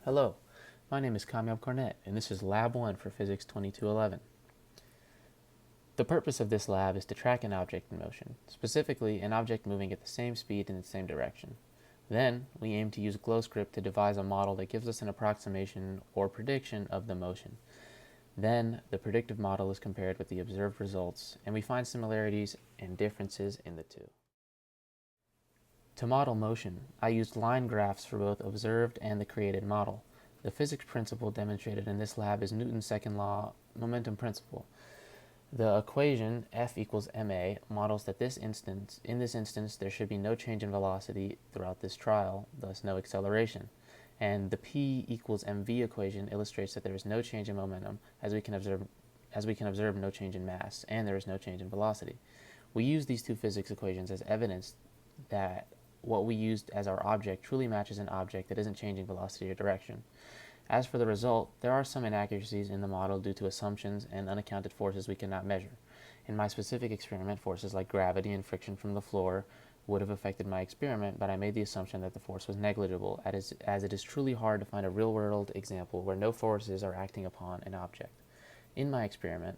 Hello, my name is Kamyab Cornett, and this is Lab 1 for Physics 2211. The purpose of this lab is to track an object in motion, specifically an object moving at the same speed in the same direction. Then, we aim to use GlowScript to devise a model that gives us an approximation or prediction of the motion. Then, the predictive model is compared with the observed results, and we find similarities and differences in the two. To model motion, I used line graphs for both observed and the created model. The physics principle demonstrated in this lab is Newton's second law momentum principle. The equation F equals ma models that in this instance there should be no change in velocity throughout this trial, thus no acceleration. And the P equals mv equation illustrates that there is no change in momentum as we can observe no change in mass, and there is no change in velocity. We use these two physics equations as evidence that what we used as our object truly matches an object that isn't changing velocity or direction. As for the result, there are some inaccuracies in the model due to assumptions and unaccounted forces we cannot measure. In my specific experiment, forces like gravity and friction from the floor would have affected my experiment, but I made the assumption that the force was negligible, as it is truly hard to find a real-world example where no forces are acting upon an object. In my experiment,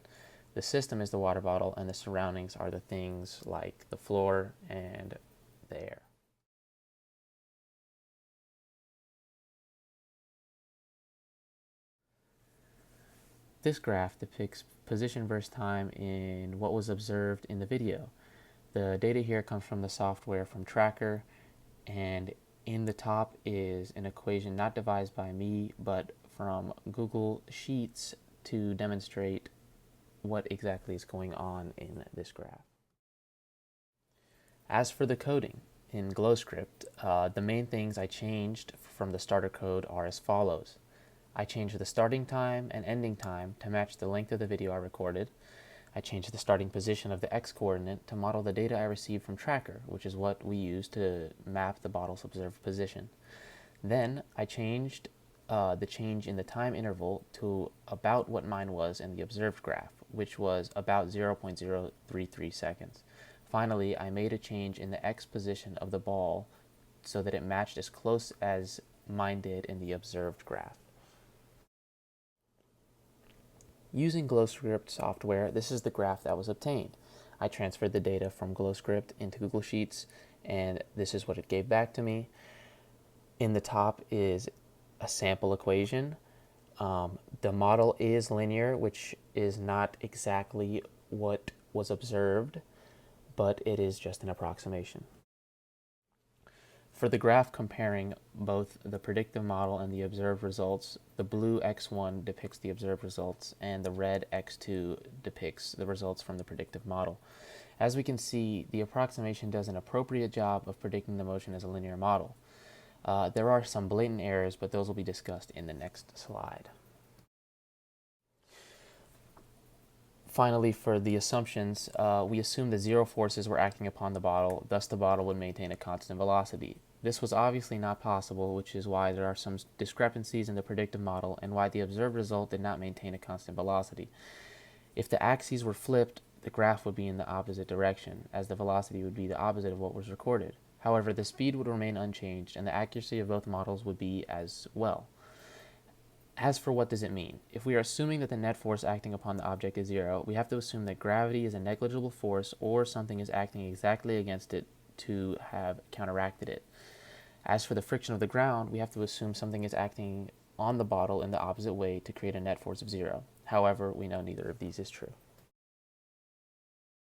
the system is the water bottle and the surroundings are the things like the floor and the air. This graph depicts position versus time in what was observed in the video. The data here comes from the software from Tracker, and in the top is an equation not devised by me, but from Google Sheets to demonstrate what exactly is going on in this graph. As for the coding, in GlowScript, the main things I changed from the starter code are as follows. I changed the starting time and ending time to match the length of the video I recorded. I changed the starting position of the x-coordinate to model the data I received from Tracker, which is what we use to map the bottle's observed position. Then I changed the change in the time interval to about what mine was in the observed graph, which was about 0.033 seconds. Finally, I made a change in the x position of the ball so that it matched as close as mine did in the observed graph. Using GlowScript software, this is the graph that was obtained. I transferred the data from GlowScript into Google Sheets, and this is what it gave back to me. In the top is a sample equation. The model is linear, which is not exactly what was observed, but it is just an approximation. For the graph comparing both the predictive model and the observed results, the blue x1 depicts the observed results and the red x2 depicts the results from the predictive model. As we can see, the approximation does an appropriate job of predicting the motion as a linear model. There are some blatant errors, but those will be discussed in the next slide. Finally, for the assumptions, we assumed that zero forces were acting upon the bottle, thus the bottle would maintain a constant velocity. This was obviously not possible, which is why there are some discrepancies in the predictive model and why the observed result did not maintain a constant velocity. If the axes were flipped, the graph would be in the opposite direction, as the velocity would be the opposite of what was recorded. However, the speed would remain unchanged, and the accuracy of both models would be as well. As for what does it mean? If we are assuming that the net force acting upon the object is zero, we have to assume that gravity is a negligible force or something is acting exactly against it to have counteracted it. As for the friction of the ground, we have to assume something is acting on the bottle in the opposite way to create a net force of zero. However, we know neither of these is true.